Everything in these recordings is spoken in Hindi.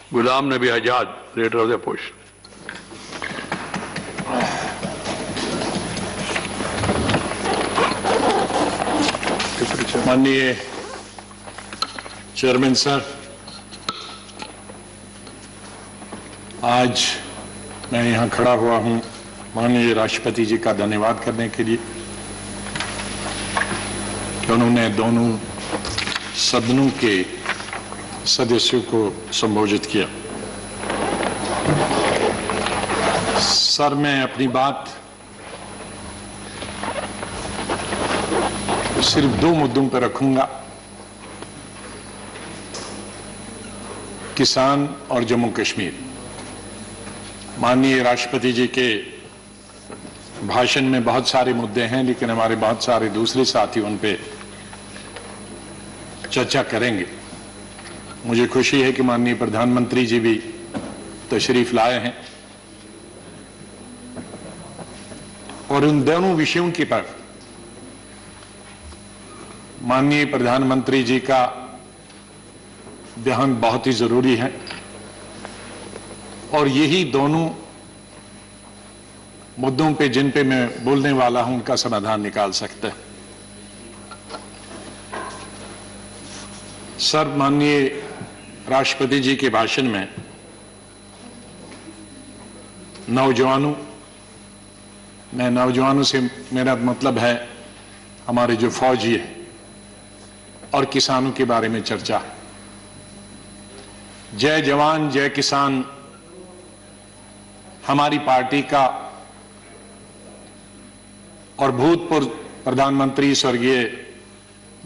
Ghulam Nabi Azad, leader of the opposition. माननीय चेयरमैन सर, आज मैं यहाँ खड़ा हुआ हूँ माननीय राष्ट्रपति जी का धन्यवाद करने के लिए कि उन्होंने दोनों सदनों के सदस्यों को संबोधित किया। सर, मैं अपनी बात सिर्फ दो मुद्दों पर रखूंगा, किसान और जम्मू कश्मीर। माननीय राष्ट्रपति जी के भाषण में बहुत सारे मुद्दे हैं, लेकिन हमारे बहुत सारे दूसरे साथी उन पे चर्चा करेंगे। मुझे खुशी है कि माननीय प्रधानमंत्री जी भी तशरीफ लाए हैं और उन दोनों विषयों की पर माननीय प्रधानमंत्री जी का ध्यान बहुत ही जरूरी है और यही दोनों मुद्दों पे जिन पे मैं बोलने वाला हूं उनका समाधान निकाल सकते हैं। सर, माननीय राष्ट्रपति जी के भाषण में नौजवानों से मेरा मतलब है हमारे जो फौजी है और किसानों के बारे में चर्चा। जय जवान जय किसान हमारी पार्टी का और भूतपूर्व प्रधानमंत्री स्वर्गीय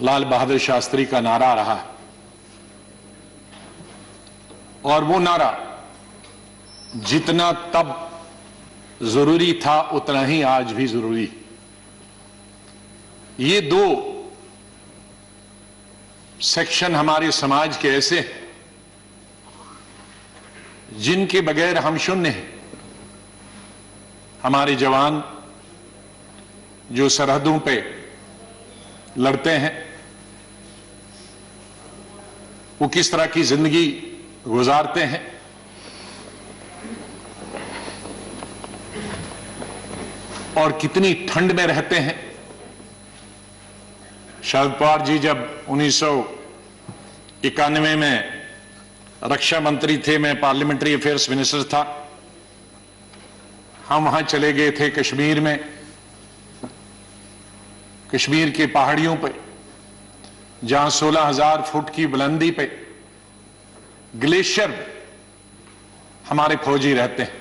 लाल बहादुर शास्त्री का नारा रहा है और वो नारा जितना तब जरूरी था उतना ही आज भी जरूरी। ये दो सेक्शन हमारे समाज के ऐसे हैं जिनके बगैर हम शून्य हैं। हमारे जवान जो सरहदों पे लड़ते हैं वो किस तरह की जिंदगी गुजारते हैं, और कितनी ठंड में रहते हैं। शरद पवार जी जब 1991 में रक्षा मंत्री थे, मैं पार्लियामेंट्री अफेयर्स मिनिस्टर था, हम वहां चले गए थे कश्मीर में, कश्मीर की पहाड़ियों पे जहां 16,000 फुट की बुलंदी पे ग्लेशियर हमारे फौजी रहते हैं।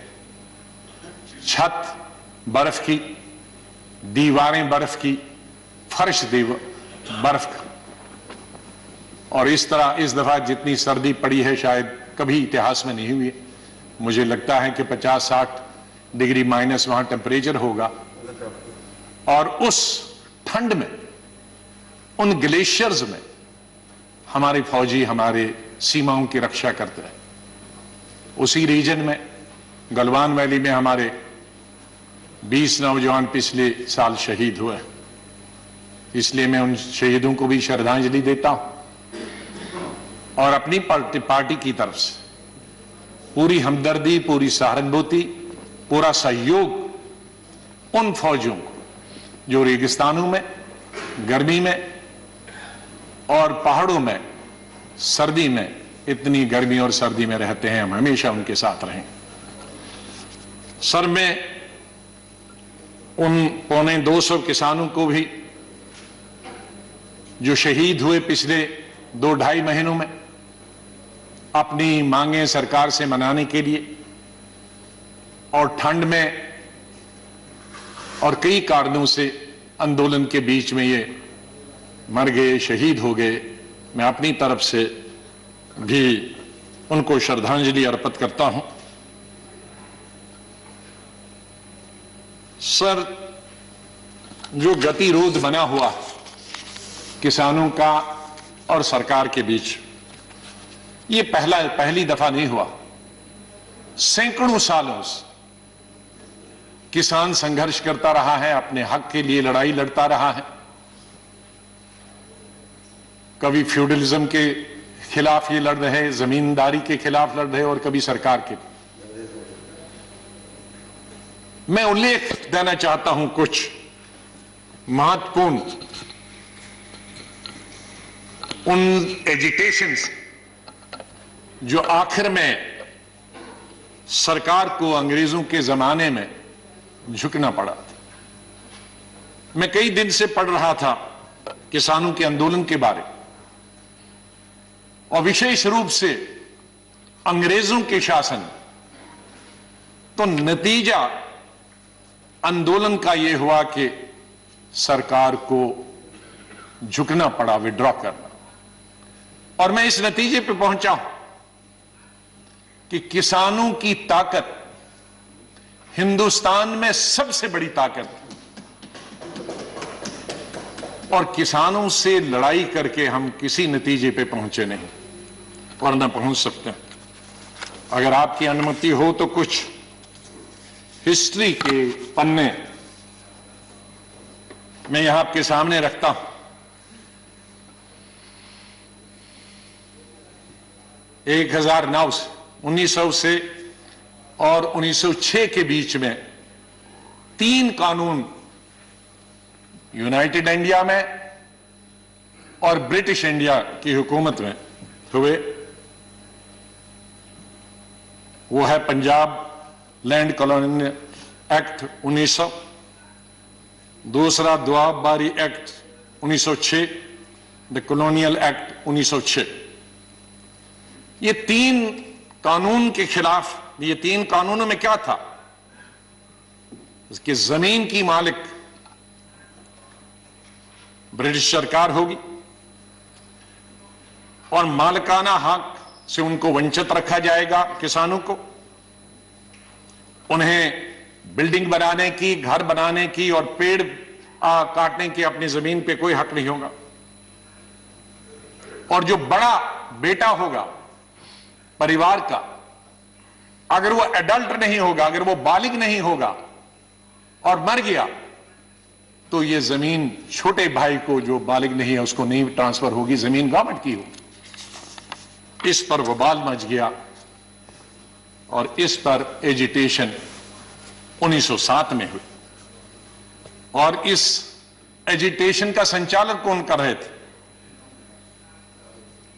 छत बर्फ की, दीवारें बर्फ की, फर्श बर्फ का, और इस तरह इस दफा जितनी सर्दी पड़ी है शायद कभी इतिहास में नहीं हुई है। मुझे लगता है कि 50-60 डिग्री माइनस वहां टेम्परेचर होगा और उस ठंड में, उन ग्लेशियर्स में हमारे फौजी हमारे सीमाओं की रक्षा करते हैं। उसी रीजन में गलवान वैली में हमारे 20 नौजवान पिछले साल शहीद हुए, इसलिए मैं उन शहीदों को भी श्रद्धांजलि देता हूं और अपनी पार्टी की तरफ से पूरी हमदर्दी, पूरी सहानुभूति, पूरा सहयोग उन फौजियों को जो रेगिस्तानों में, गर्मी में और पहाड़ों में सर्दी में, इतनी गर्मी और सर्दी में रहते हैं, हम हमेशा उनके साथ रहें। सर, मैं उन 250 किसानों को भी जो शहीद हुए पिछले 2-2.5 महीनों में, अपनी मांगें सरकार से मनाने के लिए और ठंड में और कई कारणों से आंदोलन के बीच में ये मर गए, शहीद हो गए, मैं अपनी तरफ से भी उनको श्रद्धांजलि अर्पित करता हूं। सर, जो गतिरोध बना हुआ किसानों का और सरकार के बीच, ये पहली दफा नहीं हुआ। सैकड़ों सालों से किसान संघर्ष करता रहा है, अपने हक के लिए लड़ाई लड़ता रहा है। कभी फ्यूडलिज्म के खिलाफ ये लड़ रहे, जमींदारी के खिलाफ लड़ रहे और कभी सरकार के। मैं उल्लेख देना चाहता हूं कुछ महत्वपूर्ण उन एजिटेशंस जो आखिर में सरकार को अंग्रेजों के जमाने में झुकना पड़ा था। मैं कई दिन से पढ़ रहा था किसानों के आंदोलन के बारे और विशेष रूप से अंग्रेजों के शासन, तो नतीजा आंदोलन का यह हुआ कि सरकार को झुकना पड़ा, विड्रॉ करना। और मैं इस नतीजे पे पहुंचा हूं कि किसानों की ताकत हिंदुस्तान में सबसे बड़ी ताकत है और किसानों से लड़ाई करके हम किसी नतीजे पे पहुंचे नहीं और न पहुंच सकते। अगर आपकी अनुमति हो तो कुछ हिस्ट्री के पन्ने मैं यहां आपके सामने रखता हूं। 1900 से और 1906 के बीच में 3 कानून यूनाइटेड इंडिया में और ब्रिटिश इंडिया की हुकूमत में हुए। वो है पंजाब लैंड कॉलोनियल एक्ट 1900, दूसरा दुआबबारी एक्ट 1906, द कॉलोनियल एक्ट 1906। ये 3 कानून के खिलाफ, ये 3 कानूनों में क्या था? इसकी जमीन की मालिक ब्रिटिश सरकार होगी और मालिकाना हक से उनको वंचित रखा जाएगा। किसानों को उन्हें बिल्डिंग बनाने की, घर बनाने की और पेड़ काटने की अपनी जमीन पे कोई हक नहीं होगा। और जो बड़ा बेटा होगा परिवार का, अगर वो एडल्ट नहीं होगा, अगर वो बालिग नहीं होगा और मर गया, तो ये जमीन छोटे भाई को जो बालिग नहीं है उसको नहीं ट्रांसफर होगी, जमीन गवर्नमेंट की होगी। इस पर बवाल मच गया और इस पर एजिटेशन 1907 में हुई। और इस एजिटेशन का संचालन कौन कर रहे थे?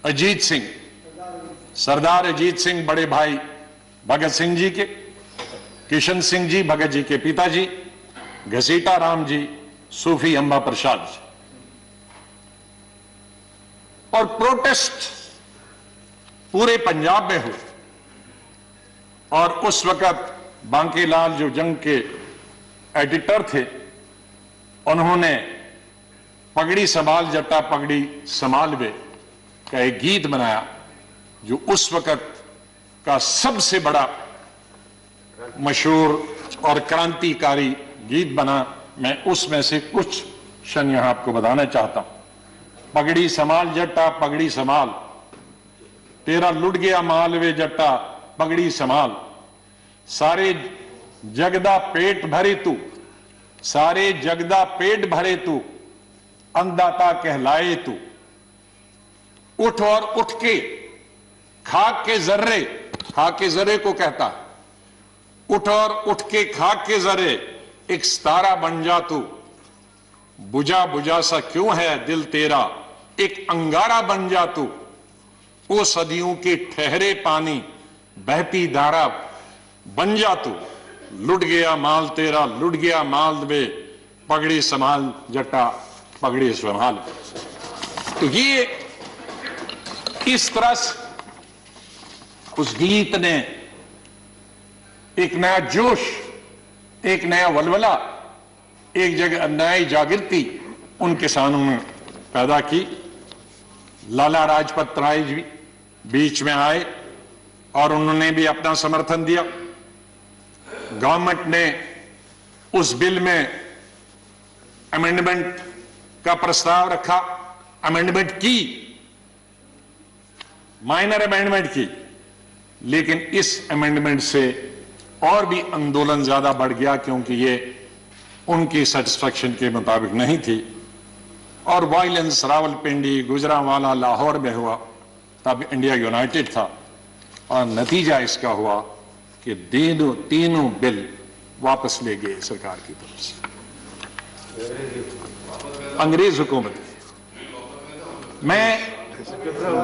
अजीत सिंह, सरदार अजीत सिंह, बड़े भाई भगत सिंह जी के, किशन सिंह जी भगत जी के पिताजी, घसीटा राम जी, सूफी अंबा प्रसाद जी। और प्रोटेस्ट पूरे पंजाब में हुए और उस वक्त बांकीलाल जो जंग के एडिटर थे, उन्होंने पगड़ी संभाल जट्टा पगड़ी संभाल वे का एक गीत बनाया जो उस वक्त का सबसे बड़ा मशहूर और क्रांतिकारी गीत बना। मैं उसमें से कुछ क्षण यहां आपको बताना चाहता हूं। पगड़ी संभाल जट्टा पगड़ी संभाल, तेरा लुट गया माल वे जट्टा पगड़ी संभाल, सारे जगदा पेट भरे तू, सारे जगदा पेट भरे तू, अन्नदाता कहलाए तू, उठ और उठ के खाक के जर्रे, खाक के जर्रे को कहता है, उठ और उठ के खाक के जर्रे एक सितारा बन जा तू, बुझा बुझा सा क्यों है दिल तेरा, एक अंगारा बन जा तू, ओ सदियों के ठहरे पानी बहती धारा बन जा तू, लुट गया माल तेरा लुट गया माल वे, पगड़ी संभाल जट्टा पगड़ी संभाल। तो ये इस तरह से उस गीत ने एक नया जोश, एक नया वलवला, एक जगह नई जागृति उन किसानों में पैदा की। लाला लाजपत राय जी बीच में आए और उन्होंने भी अपना समर्थन दिया। गवर्नमेंट ने उस बिल में अमेंडमेंट का प्रस्ताव रखा, अमेंडमेंट की, माइनर अमेंडमेंट की, लेकिन इस अमेंडमेंट से और भी आंदोलन ज्यादा बढ़ गया क्योंकि ये उनकी सेटिस्फैक्शन के मुताबिक नहीं थी और वायलेंस रावलपिंडी, गुजरांवाला, लाहौर में हुआ तब इंडिया यूनाइटेड था, और नतीजा इसका हुआ कि तीनों बिल वापस ले गए सरकार की तरफ से, अंग्रेज हुकूमत। मैं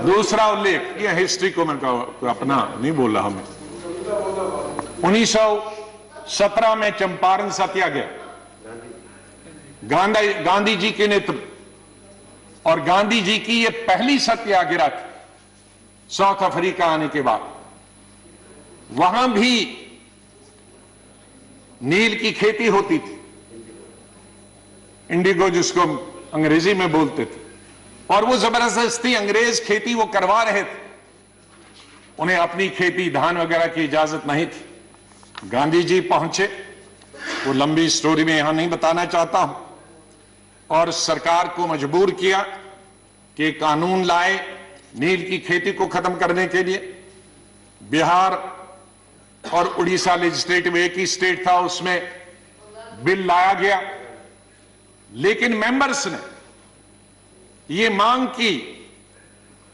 दूसरा उल्लेख, यह हिस्ट्री को मैं अपना नहीं बोल रहा, मैं 1917 में चंपारण सत्याग्रह गांधी जी के नेतृत्व, और गांधी जी की यह पहली सत्याग्रह थी साउथ अफ्रीका आने के बाद। वहां भी नील की खेती होती थी, इंडिगो जिसको अंग्रेजी में बोलते थे, और वो जबरदस्ती अंग्रेज खेती वो करवा रहे थे, उन्हें अपनी खेती धान वगैरह की इजाजत नहीं थी। गांधी जी पहुंचे, वो लंबी स्टोरी में यहां नहीं बताना चाहता हूं, और सरकार को मजबूर किया कि कानून लाए नील की खेती को खत्म करने के लिए। बिहार और उड़ीसा लेजिस्लेटिव एक ही स्टेट था, उसमें बिल लाया गया, लेकिन मेंबर्स ने यह मांग की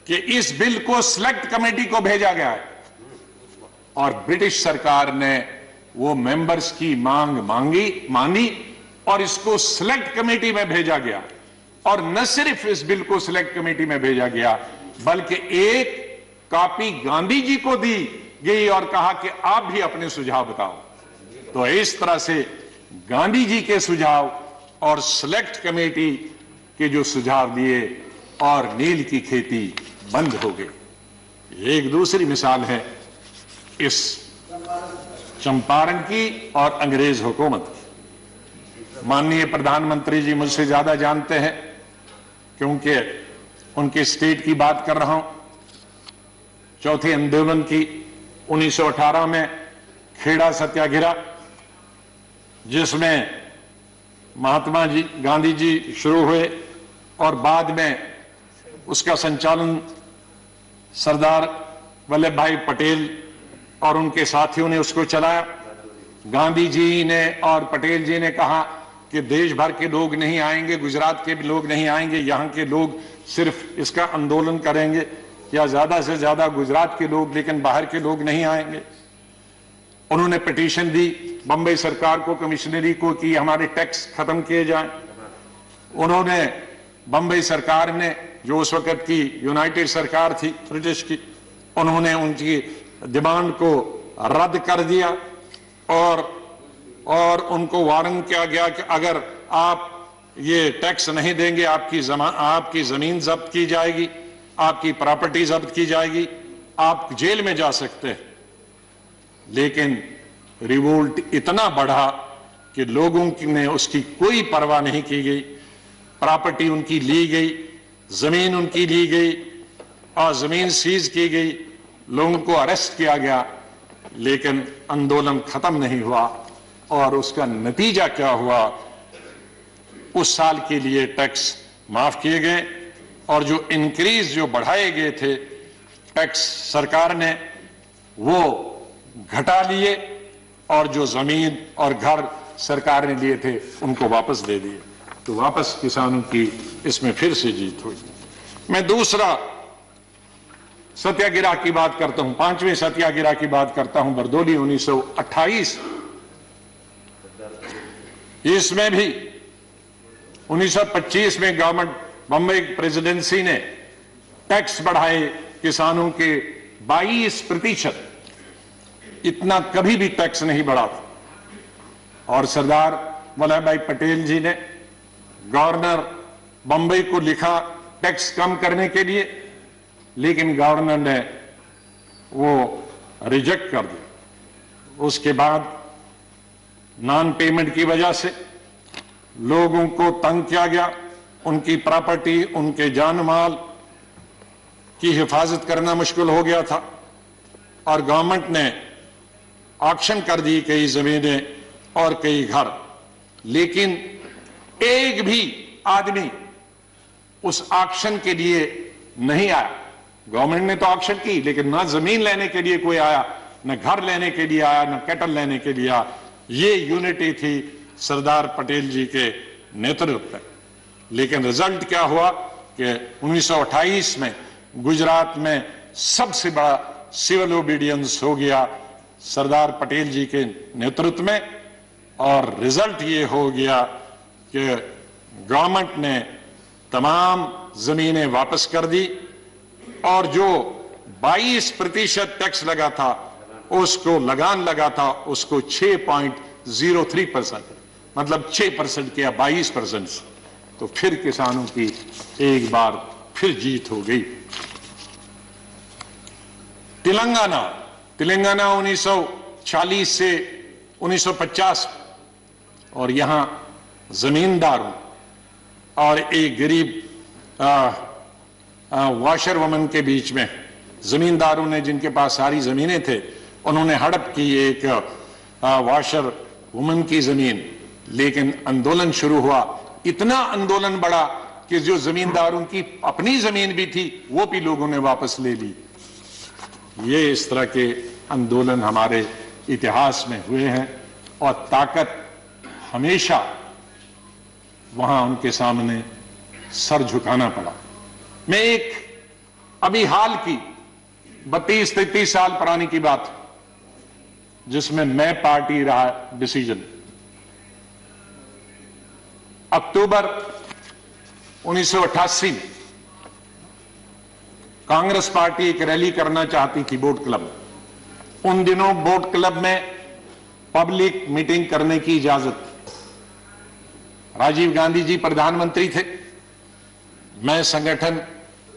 कि इस बिल को सिलेक्ट कमेटी को भेजा गया है, और ब्रिटिश सरकार ने वो मेंबर्स की मांग मानी और इसको सिलेक्ट कमेटी में भेजा गया। और न सिर्फ इस बिल को सिलेक्ट कमेटी में भेजा गया, बल्कि एक कॉपी गांधी जी को दी गई और कहा कि आप भी अपने सुझाव बताओ। तो इस तरह से गांधी जी के सुझाव और सिलेक्ट कमेटी के जो सुझाव दिए, और नील की खेती बंद हो गई। एक दूसरी मिसाल है इस चंपारण की और अंग्रेज हुकूमत की। माननीय प्रधानमंत्री जी मुझसे ज्यादा जानते हैं, क्योंकि उनके स्टेट की बात कर रहा हूं। चौथे आंदोलन की 1918 में खेड़ा सत्याग्रह, जिसमें महात्मा जी गांधी जी शुरू हुए, और बाद में उसका संचालन सरदार वल्लभ भाई पटेल और उनके साथियों ने उसको चलाया। गांधी जी ने और पटेल जी ने कहा कि देश भर के लोग नहीं आएंगे, गुजरात के भी लोग नहीं आएंगे, यहां के लोग सिर्फ इसका आंदोलन करेंगे, या ज्यादा से ज्यादा गुजरात के लोग, लेकिन बाहर के लोग नहीं आएंगे। उन्होंने पिटीशन दी बंबई सरकार को, कमिश्नरी को, कि हमारे टैक्स खत्म किए जाएं। उन्होंने बंबई सरकार ने, जो उस वक्त की यूनाइटेड सरकार थी ब्रिटिश की, उन्होंने उनकी डिमांड को रद्द कर दिया, और उनको वार्न किया गया कि अगर आप ये टैक्स नहीं देंगे, आपकी जमीन जब्त की जाएगी, आपकी प्रॉपर्टी जब्त की जाएगी, आप जेल में जा सकते हैं। लेकिन रिवोल्ट इतना बढ़ा कि लोगों ने उसकी कोई परवाह नहीं की गई। प्रॉपर्टी उनकी ली गई, जमीन उनकी ली गई, और जमीन सीज की गई, लोगों को अरेस्ट किया गया, लेकिन आंदोलन खत्म नहीं हुआ। और उसका नतीजा क्या हुआ? उस साल के लिए टैक्स माफ किए गए, और जो इंक्रीज जो बढ़ाए गए थे टैक्स सरकार ने, वो घटा लिए, और जो जमीन और घर सरकार ने लिए थे उनको वापस दे दिए। तो वापस किसानों की इसमें फिर से जीत हुई। मैं दूसरा सत्याग्रह की बात करता हूं, पांचवें सत्याग्रह की बात करता हूं, बरदोली 1928। इसमें भी 1925 में गवर्नमेंट बंबई प्रेसिडेंसी ने टैक्स बढ़ाए किसानों के 22%। इतना कभी भी टैक्स नहीं बढ़ा था। और सरदार वल्लभ भाई पटेल जी ने गवर्नर बंबई को लिखा टैक्स कम करने के लिए, लेकिन गवर्नर ने वो रिजेक्ट कर दिया। उसके बाद नॉन पेमेंट की वजह से लोगों को तंग किया गया, उनकी प्रॉपर्टी, उनके जान माल की हिफाजत करना मुश्किल हो गया था, और गवर्नमेंट ने ऑक्शन कर दी कई जमीनें और कई घर। लेकिन एक भी आदमी उस ऑक्शन के लिए नहीं आया। गवर्नमेंट ने तो ऑक्शन की, लेकिन ना जमीन लेने के लिए कोई आया, न घर लेने के लिए आया, न कैटल लेने के लिए आया। ये यूनिटी थी सरदार पटेल जी के नेतृत्व में। लेकिन रिजल्ट क्या हुआ कि 1928 में गुजरात में सबसे बड़ा सिविल ओबीडियंस हो गया सरदार पटेल जी के नेतृत्व में, और रिजल्ट ये हो गया कि गवर्नमेंट ने तमाम जमीनें वापस कर दी और जो 22% टैक्स लगा था, उसको लगान लगा था, उसको 6.03%, मतलब 6% किया 22% से। तो फिर किसानों की एक बार फिर जीत हो गई। तेलंगाना 1940 से 1950, और यहां जमींदारों और एक गरीब वॉशर वुमन के बीच में, जमींदारों ने जिनके पास सारी जमीनें थे, उन्होंने हड़प की एक वॉशर वुमन की जमीन, लेकिन आंदोलन शुरू हुआ। इतना आंदोलन बढ़ा कि जो जमींदारों की अपनी जमीन भी थी वो भी लोगों ने वापस ले ली। ये इस तरह के आंदोलन हमारे इतिहास में हुए हैं और ताकत हमेशा वहां उनके सामने सर झुकाना पड़ा। मैं एक अभी हाल की 32-33 साल पुरानी की बात, जिसमें मैं पार्टी रहा डिसीजन, अक्टूबर 1988 में कांग्रेस पार्टी एक रैली करना चाहती थी बोट क्लब में। उन दिनों बोट क्लब में पब्लिक मीटिंग करने की इजाजत थी। राजीव गांधी जी प्रधानमंत्री थे, मैं संगठन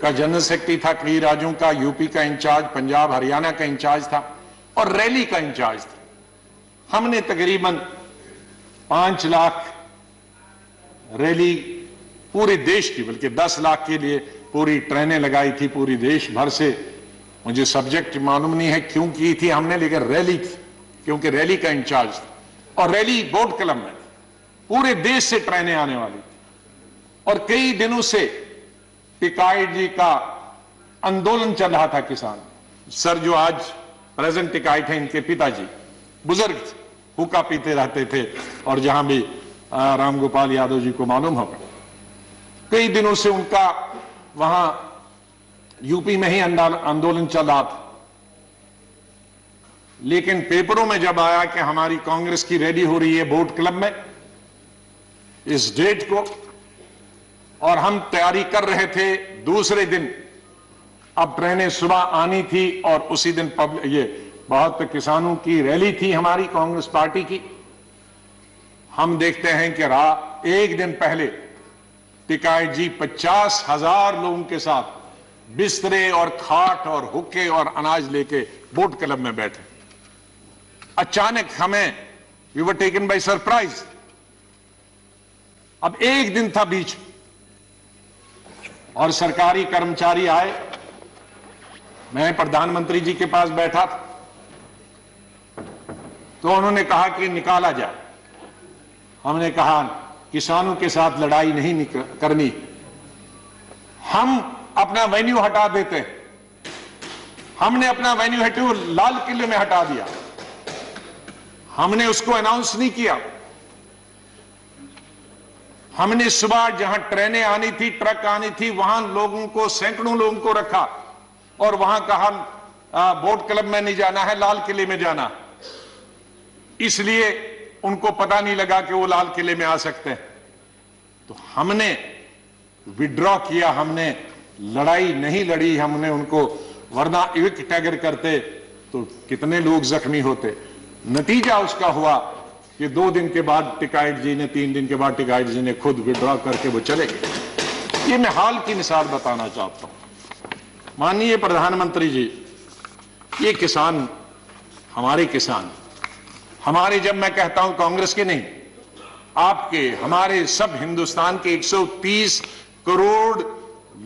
का जनरल सेक्रेटरी था, कई राज्यों का, यूपी का इंचार्ज, पंजाब हरियाणा का इंचार्ज था और रैली का इंचार्ज था। हमने तकरीबन 5 लाख रैली पूरे देश की, बल्कि 10 लाख के लिए पूरी ट्रेनें लगाई थी पूरी देश भर से। मुझे सब्जेक्ट मालूम नहीं है क्यों की थी हमने, लेकिन रैली थी क्योंकि रैली का इंचार्ज था और रैली बोट क्लब में, पूरे देश से ट्रेनें आने वाली थी। और कई दिनों से टिकाइट जी का आंदोलन चल रहा था। किसान सर जो आज प्रेजेंट टिकाइट है, इनके पिताजी बुजुर्ग थे, हुक्का पीते रहते थे, और जहां भी रामगोपाल यादव जी को मालूम होगा, कई दिनों से उनका वहां यूपी में ही आंदोलन चल रहा था। लेकिन पेपरों में जब आया कि हमारी कांग्रेस की रैली हो रही है बोट क्लब में इस डेट को, और हम तैयारी कर रहे थे दूसरे दिन, अब ट्रेनें सुबह आनी थी और उसी दिन ये बहुत किसानों की रैली थी हमारी कांग्रेस पार्टी की। हम देखते हैं कि एक दिन पहले टिकाइट जी 50,000 लोगों के साथ बिस्तरे और खाट और हुक्के और अनाज लेके बोट क्लब में बैठे। अचानक हमें we were taken by surprise. अब एक दिन था बीच और सरकारी कर्मचारी आए, मैं प्रधानमंत्री जी के पास बैठा था, तो उन्होंने कहा कि निकाला जाए। हमने कहा किसानों के साथ लड़ाई नहीं करनी, हम अपना वेन्यू हटा देते। हमने अपना वेन्यू हटो लाल किले में हटा दिया, हमने उसको अनाउंस नहीं किया। हमने सुबह जहां ट्रेनें आनी थी, ट्रक आनी थी, वहां लोगों को, सैकड़ों लोगों को रखा और वहां कहा बोट क्लब में नहीं जाना है, लाल किले में जाना। इसलिए उनको पता नहीं लगा कि वो लाल किले में आ सकते हैं। तो हमने विड्रॉ किया, हमने लड़ाई नहीं लड़ी हमने उनको, वरना इविक्ट अगर करते तो कितने लोग जख्मी होते। नतीजा उसका हुआ कि 2 दिन के बाद टिकाइट जी ने, 3 दिन के बाद टिकाइट जी ने खुद विड्रॉ करके वो चले गए। ये मैं हाल की मिसाल बताना चाहता हूं। माननीय प्रधानमंत्री जी, ये किसान हमारे किसान, हमारे, जब मैं कहता हूं कांग्रेस के नहीं, आपके, हमारे, सब हिंदुस्तान के 130 करोड़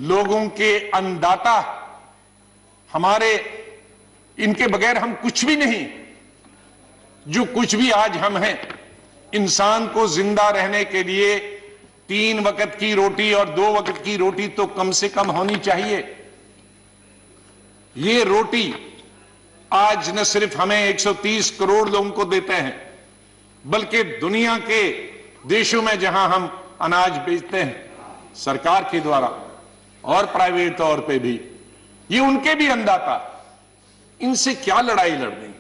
लोगों के अन्नदाता हमारे, इनके बगैर हम कुछ भी नहीं। जो कुछ भी आज हम हैं, इंसान को जिंदा रहने के लिए 3 वक्त की रोटी और 2 वक्त की रोटी तो कम से कम होनी चाहिए। ये रोटी आज न सिर्फ हमें 130 करोड़ लोगों को देते हैं, बल्कि दुनिया के देशों में जहां हम अनाज बेचते हैं सरकार के द्वारा और प्राइवेट तौर पे भी, ये उनके भी अंदाता। इनसे क्या लड़ाई लड़नी?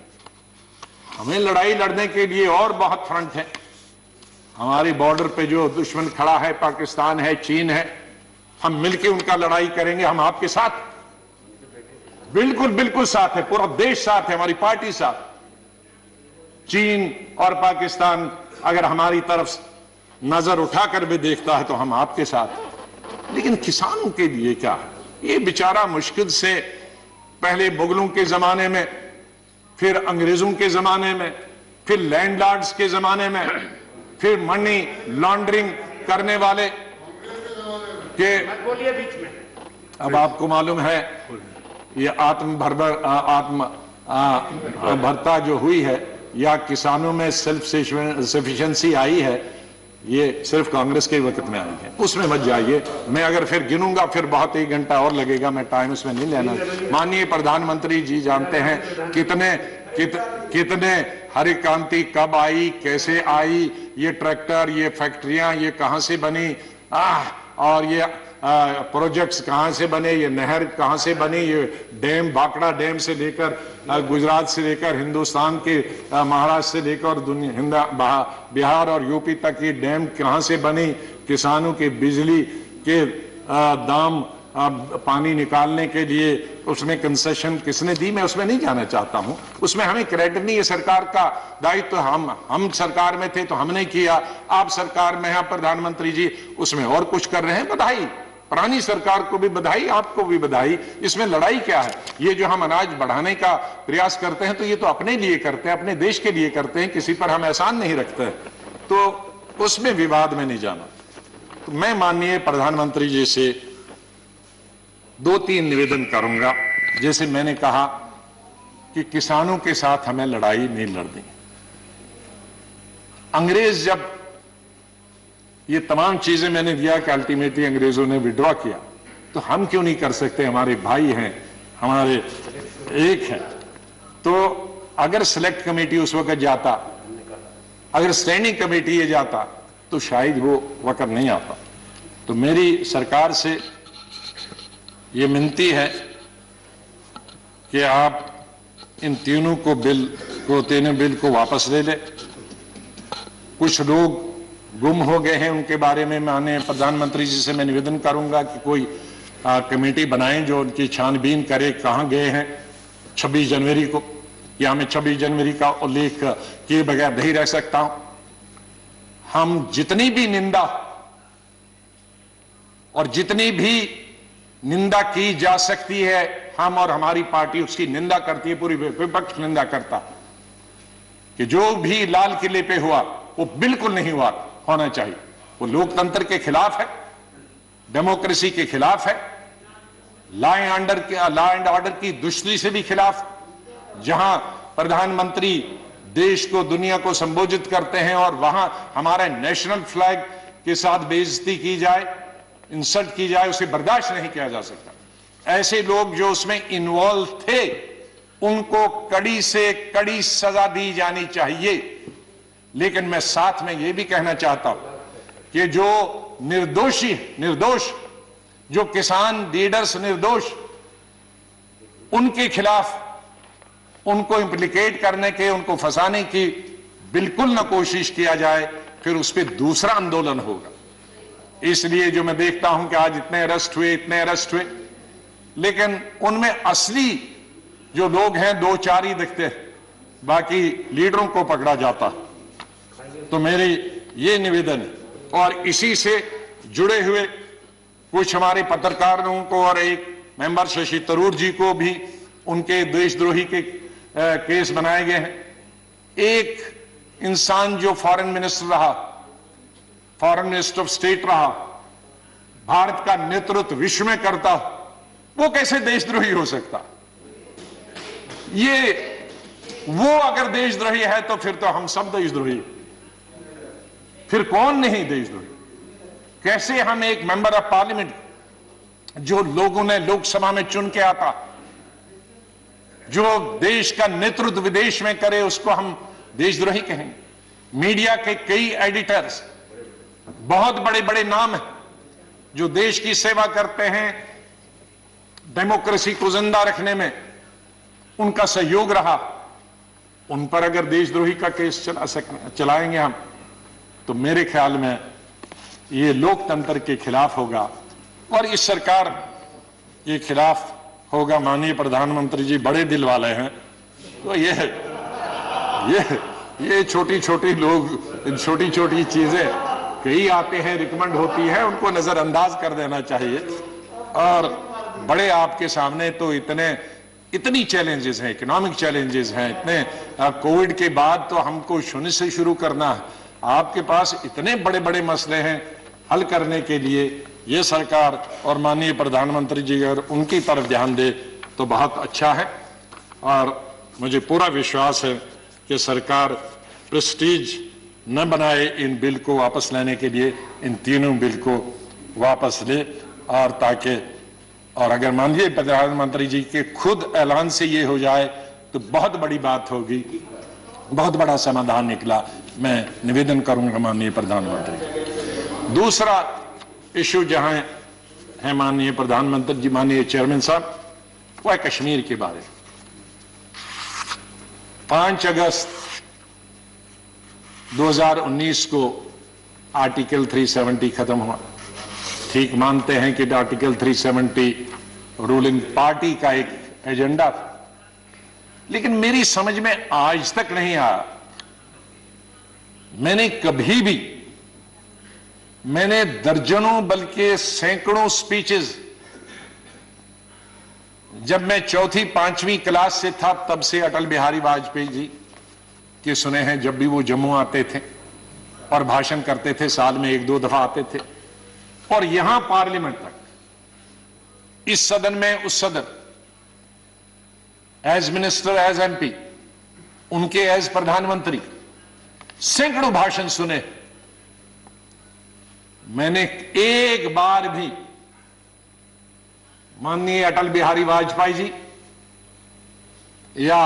हमें लड़ाई लड़ने के लिए और बहुत फ्रंट है। हमारे बॉर्डर पे जो दुश्मन खड़ा है, पाकिस्तान है, चीन है, हम मिलकर उनका लड़ाई करेंगे। हम आपके साथ, बिल्कुल बिल्कुल साथ है, पूरा देश साथ है, हमारी पार्टी साथ। चीन और पाकिस्तान अगर हमारी तरफ नजर उठाकर भी देखता है तो हम आपके साथ। लेकिन किसानों के लिए क्या है? ये बेचारा मुश्किल से पहले मुगलों के जमाने में, फिर अंग्रेजों के जमाने में, फिर लैंडलॉर्ड्स के जमाने में, फिर मनी लॉन्ड्रिंग करने वाले के, अब आपको मालूम है ये भरता जो हुई है या किसानों में सेल्फ सफिशिएंसी आई है, ये सिर्फ कांग्रेस के वक्त में आई है। उसमें मत जाइए। मैं अगर फिर गिनूंगा फिर बहुत 1 घंटा और लगेगा, मैं टाइम उसमें नहीं लेना। माननीय प्रधानमंत्री जी जानते हैं कितने हरित क्रांति कब आई, कैसे आई, ये ट्रैक्टर, ये फैक्ट्रियां, ये कहां से बनी, और ये प्रोजेक्ट्स कहां से बने, ये नहर कहां से बनी, ये डैम, भाखड़ा डैम से लेकर गुजरात से लेकर हिंदुस्तान के महाराष्ट्र से लेकर बिहार और यूपी तक ये डैम कहां से बनी, किसानों के बिजली के दाम, पानी निकालने के लिए उसमें कंसेशन किसने दी, मैं उसमें नहीं जाना चाहता हूं। उसमें हमें क्रेडिट नहीं है, सरकार का दायित्व। हम सरकार में थे तो हमने किया, आप सरकार में हैं प्रधानमंत्री जी, उसमें और कुछ कर रहे हैं। बधाई, पुरानी सरकार को भी बधाई, आपको भी बधाई। इसमें लड़ाई क्या है? ये जो हम अनाज बढ़ाने का प्रयास करते हैं तो ये तो अपने लिए करते हैं, अपने देश के लिए करते हैं, किसी पर हम एहसान नहीं रखते, तो उसमें विवाद में नहीं जाना। तो मैं माननीय प्रधानमंत्री जी से 2-3 निवेदन करूंगा। जैसे मैंने कहा कि किसानों के साथ हमें लड़ाई नहीं लड़नी। अंग्रेज जब ये तमाम चीजें मैंने दिया कि अल्टीमेटली अंग्रेजों ने विड्रॉ किया, तो हम क्यों नहीं कर सकते? हमारे भाई हैं, हमारे एक हैं। तो अगर सिलेक्ट कमेटी उस वक्त जाता, अगर स्टैंडिंग कमेटी ये जाता, तो शायद वो वक्त नहीं आता। तो मेरी सरकार से ये विनती है कि आप इन तीनों बिल को वापस ले ले। कुछ लोग गुम हो गए हैं, उनके बारे में माननीय प्रधानमंत्री जी से मैं निवेदन करूंगा कि कोई कमेटी बनाएं जो उनकी छानबीन करे, कहां गए हैं 26 जनवरी को। या मैं 26 जनवरी का उल्लेख किए बगैर नहीं रह सकता हूं। हम जितनी भी निंदा और जितनी भी निंदा की जा सकती है, हम और हमारी पार्टी उसकी निंदा करती है, पूरी विपक्ष निंदा करता कि जो भी लाल किले पे हुआ वो बिल्कुल नहीं होना चाहिए। वो लोकतंत्र के खिलाफ है, डेमोक्रेसी के खिलाफ है, लॉ एंड ऑर्डर की दुष्टि से भी खिलाफ। जहां प्रधानमंत्री देश को, दुनिया को संबोधित करते हैं और वहां हमारे नेशनल फ्लैग के साथ बेइज्जती की जाए, इंसल्ट की जाए, उसे बर्दाश्त नहीं किया जा सकता। ऐसे लोग जो उसमें इन्वॉल्व थे उनको कड़ी से कड़ी सजा दी जानी चाहिए। लेकिन मैं साथ में यह भी कहना चाहता हूं कि जो निर्दोष जो किसान लीडर्स निर्दोष, उनके खिलाफ उनको इंप्लीकेट करने के, उनको फंसाने की बिल्कुल न कोशिश किया जाए, फिर उस पर दूसरा आंदोलन होगा। इसलिए जो मैं देखता हूं कि आज इतने अरेस्ट हुए, लेकिन उनमें असली जो लोग हैं 2-4 ही दिखते हैं, बाकी लीडरों को पकड़ा जाता। तो मेरी ये निवेदन है। और इसी से जुड़े हुए कुछ हमारे पत्रकारों को और एक मेंबर शशि तरूर जी को भी उनके देशद्रोही के केस बनाए गए हैं। एक इंसान जो फॉरेन मिनिस्टर रहा, फॉरेन मिनिस्टर ऑफ स्टेट रहा, भारत का नेतृत्व विश्व में करता, वो कैसे देशद्रोही हो सकता? ये वो अगर देशद्रोही है तो फिर तो हम सब देशद्रोही, फिर कौन नहीं देशद्रोही? कैसे हम एक मेंबर ऑफ पार्लियामेंट जो लोगों ने लोकसभा में चुन के आता, जो देश का नेतृत्व विदेश में करे, उसको हम देशद्रोही कहेंगे? मीडिया के कई एडिटर्स, बहुत बड़े बड़े नाम हैं जो देश की सेवा करते हैं, डेमोक्रेसी को जिंदा रखने में उनका सहयोग रहा, उन पर अगर देशद्रोही का केस चलाएंगे हम, तो मेरे ख्याल में ये लोकतंत्र के खिलाफ होगा और इस सरकार के खिलाफ होगा। माननीय प्रधानमंत्री जी बड़े दिल वाले हैं, तो ये छोटी छोटी लोग, छोटी छोटी चीजें कई आते हैं, रिकमेंड होती है, उनको नजरअंदाज कर देना चाहिए। और बड़े आपके सामने तो इतनी चैलेंजेस हैं, इकोनॉमिक चैलेंजेस हैं, इतने कोविड के बाद तो हमको शून्य से शुरू करना है। आपके पास इतने बड़े बड़े मसले हैं हल करने के लिए। ये सरकार और माननीय प्रधानमंत्री जी अगर उनकी तरफ ध्यान दे तो बहुत अच्छा है। और मुझे पूरा विश्वास है कि सरकार प्रेस्टीज न बनाए इन बिल को वापस लेने के लिए, इन तीनों बिल को वापस ले, और ताकि और अगर माननीय प्रधानमंत्री जी के खुद ऐलान से ये हो जाए तो बहुत बड़ी बात होगी, बहुत बड़ा समाधान निकला। मैं निवेदन करूंगा माननीय प्रधानमंत्री। दूसरा इशू जहां है माननीय प्रधानमंत्री जी, माननीय चेयरमैन साहब, वो है कश्मीर के बारे में। 5 अगस्त 2019 को आर्टिकल 370 खत्म हुआ। ठीक मानते हैं कि आर्टिकल 370 रूलिंग पार्टी का एक एजेंडा था, लेकिन मेरी समझ में आज तक नहीं आया। मैंने दर्जनों बल्कि सैकड़ों स्पीचेस जब मैं 4वीं 5वीं क्लास से था तब से अटल बिहारी वाजपेयी जी के सुने हैं। जब भी वो जम्मू आते थे और भाषण करते थे, साल में 1-2 दफा आते थे, और यहां पार्लियामेंट तक, इस सदन में उस सदन, एज मिनिस्टर, एज एमपी, उनके एज प्रधानमंत्री, सैकड़ों भाषण सुने। मैंने एक बार भी माननीय अटल बिहारी वाजपेयी जी या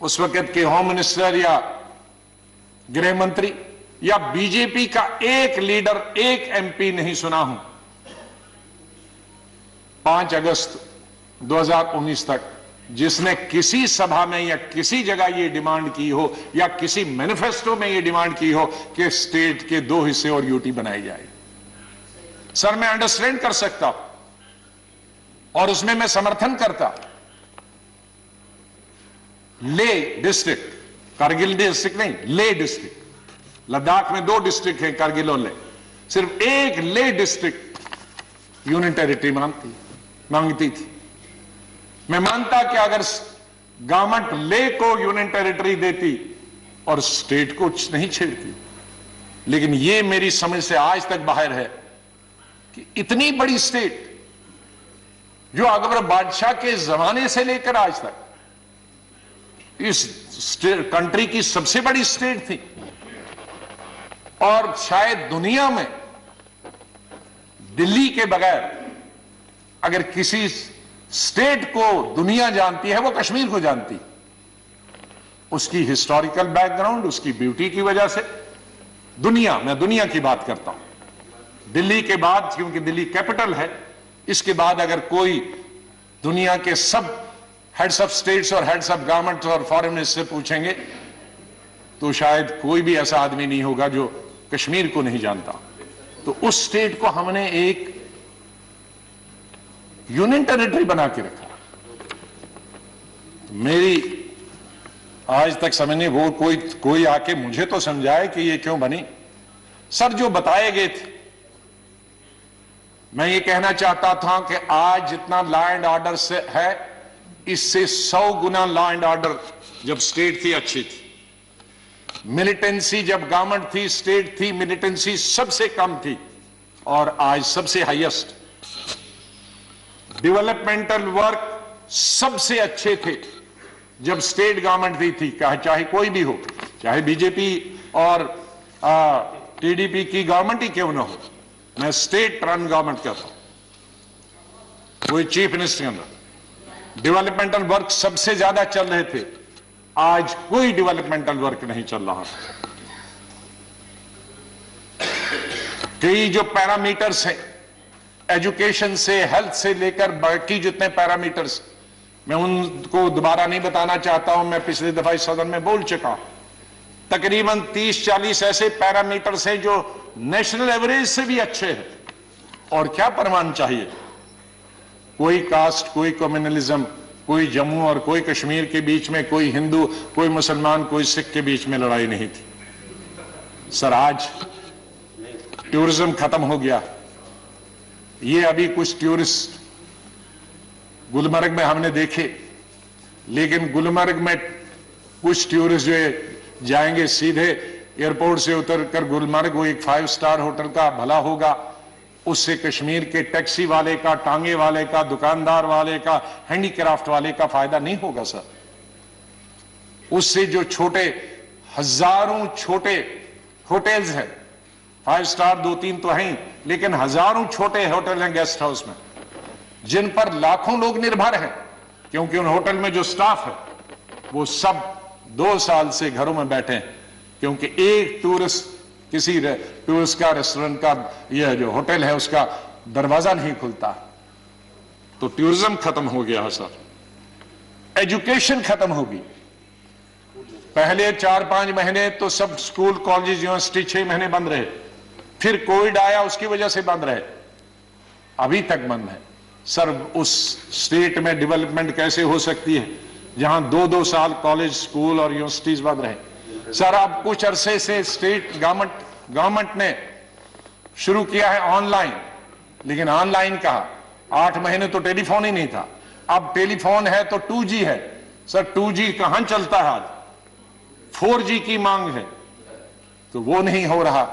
उस वक्त के होम मिनिस्टर या गृह मंत्री या बीजेपी का एक लीडर, एक एमपी नहीं सुना हूं 5 अगस्त 2019 तक जिसने किसी सभा में या किसी जगह यह डिमांड की हो या किसी मैनिफेस्टो में यह डिमांड की हो कि स्टेट के 2 हिस्से और यूटी बनाई जाए। सर, मैं अंडरस्टैंड कर सकता हूं और उसमें मैं समर्थन करता। ले डिस्ट्रिक्ट, कारगिल डिस्ट्रिक्ट नहीं, ले डिस्ट्रिक्ट, लद्दाख में 2 डिस्ट्रिक्ट हैं, कारगिल और ले, सिर्फ एक ले डिस्ट्रिक्ट यूनियन टेरिटरी मांगती थी। मैं मानता कि अगर गवर्नमेंट ले को यूनियन टेरिटरी देती और स्टेट को नहीं छेड़ती, लेकिन यह मेरी समझ से आज तक बाहर है कि इतनी बड़ी स्टेट जो अकबर बादशाह के जमाने से लेकर आज तक इस कंट्री की सबसे बड़ी स्टेट थी, और शायद दुनिया में दिल्ली के बगैर अगर किसी स्टेट को दुनिया जानती है वो कश्मीर को जानती। उसकी हिस्टोरिकल बैकग्राउंड, उसकी ब्यूटी की वजह से दुनिया, मैं दुनिया की बात करता हूं, दिल्ली के बाद, क्योंकि दिल्ली कैपिटल है, इसके बाद अगर कोई दुनिया के सब हेड्स ऑफ स्टेट्स और हेड्स ऑफ गवर्नमेंट्स और फॉरेन मिनिस्टर से पूछेंगे तो शायद कोई भी ऐसा आदमी नहीं होगा जो कश्मीर को नहीं जानता। तो उस स्टेट को हमने एक यूनियन टेरिटरी बना के रखा। मेरी आज तक समझ नहीं, वो कोई आके मुझे तो समझाए कि ये क्यों बनी। सर, जो बताए गए थे, मैं ये कहना चाहता था कि आज जितना लॉ एंड ऑर्डर से है, इससे 100 गुना लॉ एंड ऑर्डर जब स्टेट थी अच्छी थी। मिलिटेंसी जब गवर्नमेंट थी, स्टेट थी, मिलिटेंसी सबसे कम थी, और आज सबसे हाईएस्ट। डेवलपमेंटल वर्क सबसे अच्छे थे जब स्टेट गवर्नमेंट थी, चाहे कोई भी हो, चाहे बीजेपी और टीडीपी की गवर्नमेंट ही क्यों ना हो। मैं स्टेट रन गवर्नमेंट कहता हूं, कोई चीफ मिनिस्टर के अंदर डेवलपमेंटल वर्क सबसे ज्यादा चल रहे थे। आज कोई डेवलपमेंटल वर्क नहीं चल रहा। कई जो पैरामीटर्स हैं एजुकेशन से, हेल्थ से लेकर बाकी जितने पैरामीटर्स, मैं उनको दोबारा नहीं बताना चाहता हूं, मैं पिछली दफा इस सदन में बोल चुका हूं। तकरीबन 30-40 ऐसे पैरामीटर्स हैं जो नेशनल एवरेज से भी अच्छे हैं। और क्या प्रमाण चाहिए? कोई कास्ट, कोई कम्युनलिज्म, कोई जम्मू और कोई कश्मीर के बीच में, कोई हिंदू, कोई मुसलमान, कोई सिख के बीच में लड़ाई नहीं थी। सर, आज टूरिज्म खत्म हो गया। ये अभी कुछ टूरिस्ट गुलमर्ग में हमने देखे, लेकिन गुलमर्ग में कुछ टूरिस्ट जो जाएंगे सीधे एयरपोर्ट से उतरकर गुलमर्ग, वो एक 5 स्टार होटल का भला होगा, उससे कश्मीर के टैक्सी वाले का, टांगे वाले का, दुकानदार वाले का, हैंडीक्राफ्ट वाले का फायदा नहीं होगा सर। उससे जो छोटे, हजारों छोटे होटल्स हैं, 5 स्टार 2-3 तो हैं, लेकिन हजारों छोटे होटल हैं गेस्ट हाउस में, जिन पर लाखों लोग निर्भर हैं, क्योंकि उन होटल में जो स्टाफ है वो सब 2 साल से घरों में बैठे हैं, क्योंकि एक टूरिस्ट, किसी टूरिस्ट का, रेस्टोरेंट का, यह जो होटल है उसका दरवाजा नहीं खुलता। तो टूरिज्म खत्म हो गया है सर। एजुकेशन खत्म होगी। पहले 4-5 महीने तो सब स्कूल, कॉलेज, यूनिवर्सिटी 6 महीने बंद रहे, फिर कोविड आया, उसकी वजह से बंद रहे, अभी तक बंद है सर। उस स्टेट में डेवलपमेंट कैसे हो सकती है जहां 2-2 साल कॉलेज, स्कूल और यूनिवर्सिटीज बंद रहे? सर, अब कुछ अरसे से स्टेट गवर्नमेंट ने शुरू किया है ऑनलाइन, लेकिन ऑनलाइन कहा, 8 महीने तो टेलीफोन ही नहीं था, अब टेलीफोन है तो 2G है सर। 2G कहां चलता है आज? 4G की मांग है, तो वो नहीं हो रहा,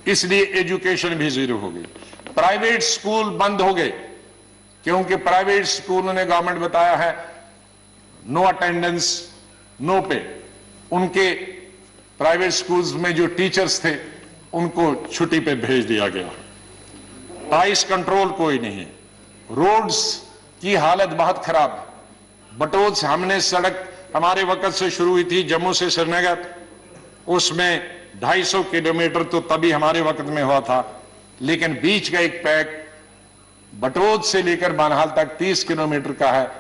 इसलिए एजुकेशन भी जीरो हो गई। प्राइवेट स्कूल बंद हो गए, क्योंकि प्राइवेट स्कूलों ने गवर्नमेंट बताया है नो अटेंडेंस, नो पे। उनके प्राइवेट स्कूल्स में जो टीचर्स थे उनको छुट्टी पे भेज दिया गया। प्राइस कंट्रोल कोई नहीं है। रोड्स की हालत बहुत खराब है। बटोद से हमने सड़क हमारे वक्त से शुरू हुई थी, जम्मू से श्रीनगर, उसमें 250 किलोमीटर तो तभी हमारे वक्त में हुआ था, लेकिन बीच का एक पैक बटोद से लेकर बानहाल तक 30 किलोमीटर का है।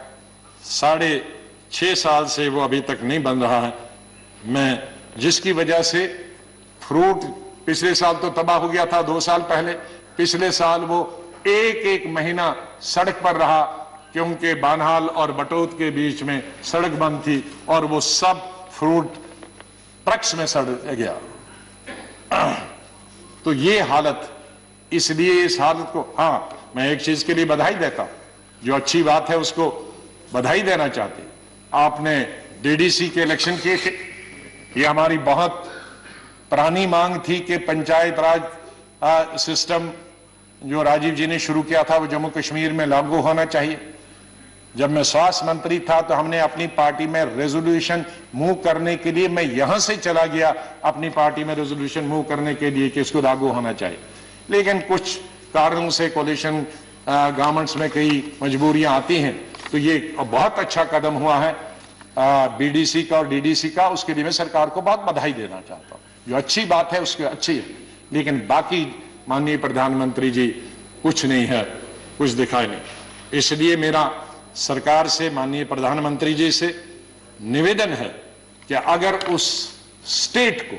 6.5 साल से वो अभी तक नहीं बन रहा है। मैं जिसकी वजह से फ्रूट पिछले साल तो तबाह हो गया था, 2 साल पहले, पिछले साल वो एक महीना सड़क पर रहा, क्योंकि बानहाल और बटोद के बीच में सड़क बंद थी और वो सब फ्रूट ट्रक्स में सड़ गया। तो ये हालत, इसलिए इस हालत को, हाँ, मैं एक चीज के लिए बधाई देता हूं, जो अच्छी बात है उसको बधाई देना चाहते। आपने डीडीसी के इलेक्शन किए थे, ये हमारी बहुत पुरानी मांग थी कि पंचायत राज सिस्टम जो राजीव जी ने शुरू किया था वो जम्मू कश्मीर में लागू होना चाहिए। जब मैं स्वास्थ्य मंत्री था तो हमने अपनी पार्टी में रेजोल्यूशन मूव करने के लिए, मैं यहां से चला गया अपनी पार्टी में रेजोल्यूशन मूव करने के लिए कि इसको लागू होना चाहिए, लेकिन कुछ कारणों से कोalition गवर्नमेंट्स में कई मजबूरियां आती हैं। तो ये बहुत अच्छा कदम हुआ है बीडीसी का और डीडीसी का, उसके लिए मैं सरकार को बहुत बधाई देना चाहता हूं। जो अच्छी बात है उसकी अच्छी है, लेकिन बाकी माननीय प्रधानमंत्री जी कुछ नहीं है, कुछ दिखाई नहीं। इसलिए मेरा सरकार से, माननीय प्रधानमंत्री जी से निवेदन है कि अगर उस स्टेट को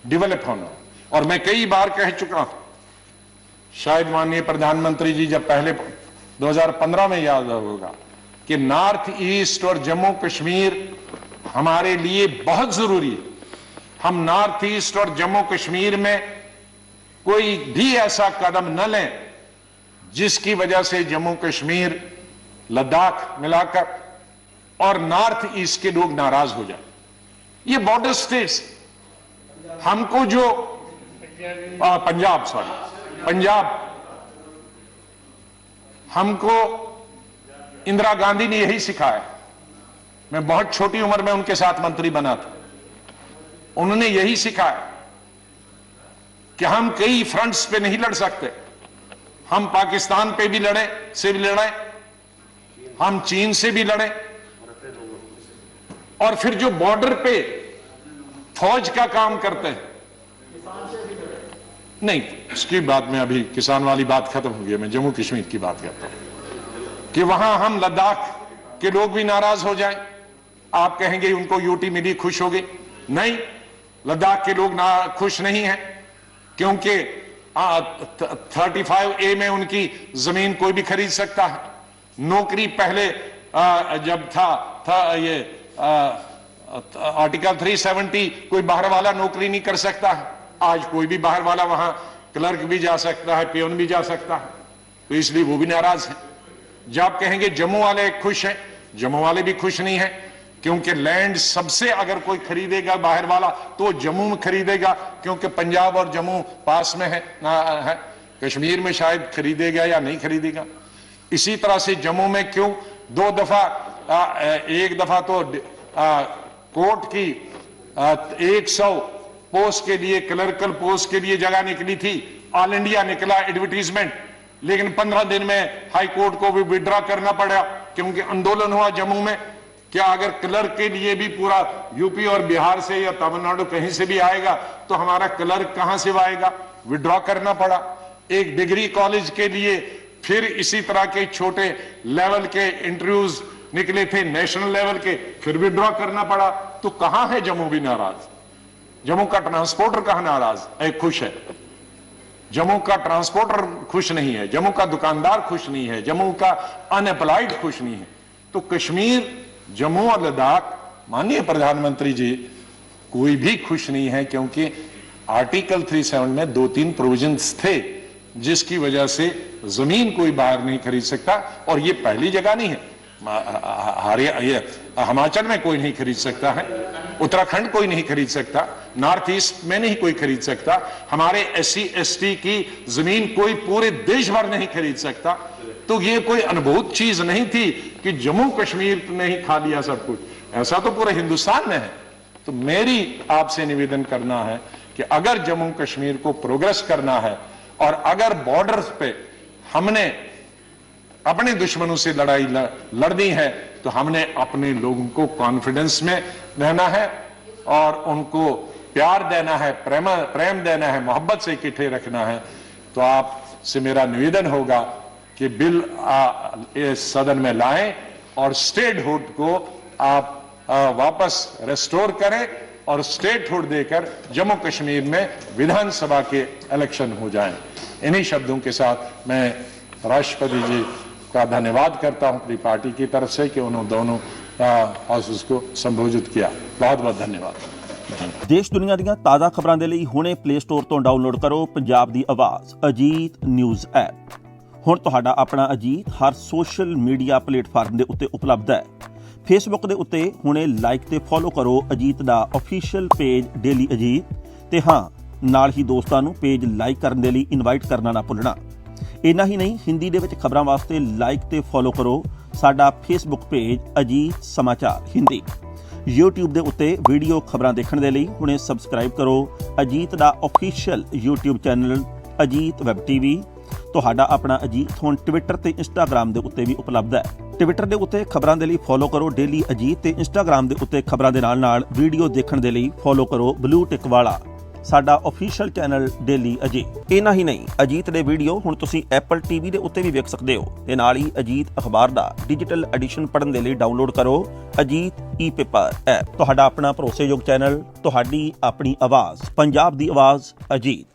डेवलप होना, और मैं कई बार कह चुका हूं, शायद माननीय प्रधानमंत्री जी जब पहले 2015 में याद होगा कि नॉर्थ ईस्ट और जम्मू कश्मीर हमारे लिए बहुत जरूरी है। हम नॉर्थ ईस्ट और जम्मू कश्मीर में कोई भी ऐसा कदम न लें जिसकी वजह से जम्मू कश्मीर, लद्दाख मिलाकर और नॉर्थ ईस्ट के लोग नाराज हो जाए। ये बॉर्डर स्टेट्स, हमको जो पंजाब, हमको इंदिरा गांधी ने यही सिखाया। मैं बहुत छोटी उम्र में उनके साथ मंत्री बना था। उन्होंने यही सिखाया कि हम कई फ्रंट्स पे नहीं लड़ सकते। हम पाकिस्तान पे भी लड़े, हम चीन से भी लड़े, और फिर जो बॉर्डर पे फौज का काम करते हैं, नहीं, उसकी बात में अभी किसान वाली बात खत्म हो गई, मैं जम्मू कश्मीर की बात करता हूं कि वहां हम लद्दाख के लोग भी नाराज हो जाएं। आप कहेंगे उनको यूटी मिली, खुश हो गए। नहीं, लद्दाख के लोग ना खुश नहीं हैं, क्योंकि 35A में उनकी जमीन कोई भी खरीद सकता है। नौकरी पहले जब था ये आर्टिकल 370, कोई बाहर वाला नौकरी नहीं कर सकता है। आज कोई भी बाहर वाला वहां क्लर्क भी जा सकता है, पियोन भी जा सकता है, तो इसलिए वो भी नाराज है। जब आप कहेंगे जम्मू वाले खुश हैं, जम्मू वाले भी खुश नहीं हैं, क्योंकि लैंड सबसे अगर कोई खरीदेगा बाहर वाला तो जम्मू में खरीदेगा, क्योंकि पंजाब और जम्मू पास में है। कश्मीर में शायद खरीदेगा या नहीं खरीदेगा। इसी तरह से जम्मू में क्यों 2 दफा, एक दफा तो कोर्ट की 100 पोस्ट के लिए, क्लर्कल पोस्ट के लिए जगह निकली थी, ऑल इंडिया निकला एडवर्टीजमेंट, लेकिन 15 दिन में हाई कोर्ट को भी विड्रॉ करना पड़ा, क्योंकि आंदोलन हुआ जम्मू में। क्या अगर क्लर्क के लिए भी पूरा यूपी और बिहार से या तमिलनाडु कहीं से भी आएगा तो हमारा क्लर्क कहां से आएगा? विड्रॉ करना पड़ा। एक डिग्री कॉलेज के लिए फिर इसी तरह के छोटे लेवल के इंटरव्यूज निकले थे, नेशनल लेवल के, फिर विड्रॉ करना पड़ा। तो कहां है जम्मू भी नाराज? जम्मू का ट्रांसपोर्टर कहां नाराज खुश है? जम्मू का ट्रांसपोर्टर खुश नहीं है, जम्मू का दुकानदार खुश नहीं है, जम्मू का अनएम्प्लॉयड खुश नहीं है। तो कश्मीर, जम्मू और लद्दाख, माननीय प्रधानमंत्री जी, कोई भी खुश नहीं है, क्योंकि आर्टिकल 37 में 2-3 प्रोविजंस थे जिसकी वजह से जमीन कोई बाहर नहीं खरीद सकता। और ये पहली जगह नहीं है, हिमाचल में कोई नहीं खरीद सकता है, उत्तराखंड कोई नहीं खरीद सकता, नॉर्थ ईस्ट में नहीं कोई खरीद सकता, हमारे SC ST की जमीन कोई पूरे देश भर नहीं खरीद सकता। तो ये कोई अनुभूत चीज नहीं थी कि जम्मू कश्मीर ने ही खा लिया सब कुछ, ऐसा तो पूरे हिंदुस्तान में है। तो मेरी आपसे निवेदन करना है कि अगर जम्मू कश्मीर को प्रोग्रेस करना है और अगर बॉर्डर्स पे हमने अपने दुश्मनों से लड़ाई लड़नी है, तो हमने अपने लोगों को कॉन्फिडेंस में रहना है और उनको प्यार देना है, प्रेम देना है, मोहब्बत से इकट्ठे रखना है। तो आपसे मेरा निवेदन होगा कि बिल इस सदन में लाएं और स्टेटहुड को आप वापस रेस्टोर करें और स्टेटहुड देकर जम्मू कश्मीर में विधानसभा के इलेक्शन हो जाएं। इन्हीं शब्दों के साथ मैं राष्ट्रपति जी का धन्यवाद करता हूं अपनी पार्टी की तरफ से कि उन्होंने दोनों हाउसेस को संबोधित किया। बहुत बहुत धन्यवाद। देश दुनिया ਦੀਆਂ ਤਾਜ਼ਾ ਖਬਰਾਂ ਦੇ ਲਈ ਹੁਣੇ ਪਲੇ ਸਟੋਰ ਤੋਂ ਡਾਊਨਲੋਡ ਕਰੋ ਪੰਜਾਬ ਦੀ ਆਵਾਜ਼ ਅਜੀਤ ਨਿਊਜ਼ ਐਪ। ਹੁਣ ਤੁਹਾਡਾ ਆਪਣਾ ਅਜੀਤ ਹਰ ਸੋਸ਼ਲ ਮੀਡੀਆ ਪਲੇਟਫਾਰਮ ਦੇ ਉੱਤੇ ਉਪਲਬਧ ਹੈ। ਫੇਸਬੁੱਕ ਦੇ ਉੱਤੇ ਹੁਣੇ ਲਾਈਕ ਤੇ ਫੋਲੋ ਕਰੋ ਅਜੀਤ ਦਾ ਅਫੀਸ਼ੀਅਲ ਪੇਜ ਡੇਲੀ ਅਜੀਤ ਤੇ ਹਾਂ ਨਾਲ ਹੀ ਦੋਸਤਾਂ ਨੂੰ ਪੇਜ ਲਾਈਕ ਕਰਨ ਦੇ ਲਈ ਇਨਵਾਈਟ ਕਰਨਾ ਨਾ ਭੁੱਲਣਾ। ਇੰਨਾ ਹੀ ਨਹੀਂ, ਹਿੰਦੀ ਦੇ ਵਿੱਚ ਖਬਰਾਂ ਵਾਸਤੇ ਲਾਈਕ ਤੇ ਫੋਲੋ ਕਰੋ ਸਾਡਾ ਫੇਸਬੁੱਕ ਪੇਜ ਅਜੀਤ ਸਮਾਚਾਰ ਹਿੰਦੀ। YouTube ਦੇ ਉੱਤੇ ਵੀਡੀਓ ਖਬਰਾਂ ਦੇਖਣ ਦੇ ਲਈ ਹੁਣੇ ਸਬਸਕ੍ਰਾਈਬ ਕਰੋ ਅਜੀਤ ਦਾ official YouTube channel Ajit web TV। ਤੁਹਾਡਾ ਆਪਣਾ ਅਜੀਤ ਹੁਣ ਟਵਿੱਟਰ ਤੇ ਇੰਸਟਾਗ੍ਰਾਮ ਦੇ ਉੱਤੇ ਵੀ ਉਪਲਬਧ ਹੈ। ਟਵਿੱਟਰ ਦੇ ਉੱਤੇ ਖਬਰਾਂ ਦੇ ਲਈ ਫੋਲੋ ਕਰੋ ਡੇਲੀ ਅਜੀਤ ਤੇ ਇੰਸਟਾਗ੍ਰਾਮ ਦੇ ਉੱਤੇ ਖਬਰਾਂ ਦੇ ਨਾਲ ਵੀਡੀਓ ਦੇਖਣ ਦੇ ਲਈ ਫੋਲੋ ਕਰੋ ਬਲੂ ਟਿਕ ਵਾਲਾ ਸਾਡਾ ਅਫੀਸ਼ੀਅਲ ਚੈਨਲ ਡੇਲੀ ਅਜੀਤ। ਇੰਨਾ ਹੀ ਨਹੀਂ, ਅਜੀਤ ਦੇ ਵੀਡੀਓ ਹੁਣ ਤੁਸੀਂ Apple TV ਦੇ ਉੱਤੇ ਵੀ ਵੇਖ ਸਕਦੇ ਹੋ ਤੇ ਨਾਲ ਹੀ ਅਜੀਤ ਅਖਬਾਰ ਦਾ ਡਿਜੀਟਲ ਐਡੀਸ਼ਨ ਪੜ੍ਹਨ ਦੇ ਲਈ ਡਾਊਨਲੋਡ ਕਰੋ ਅਜੀਤ ਈ-ਪੇਪਰ ਐਪ। ਤੁਹਾਡਾ ਆਪਣਾ ਭਰੋਸੇਯੋਗ ਚੈਨਲ, ਤੁਹਾਡੀ ਆਪਣੀ ਆਵਾਜ਼, ਪੰਜਾਬ ਦੀ ਆਵਾਜ਼ ਅਜੀਤ।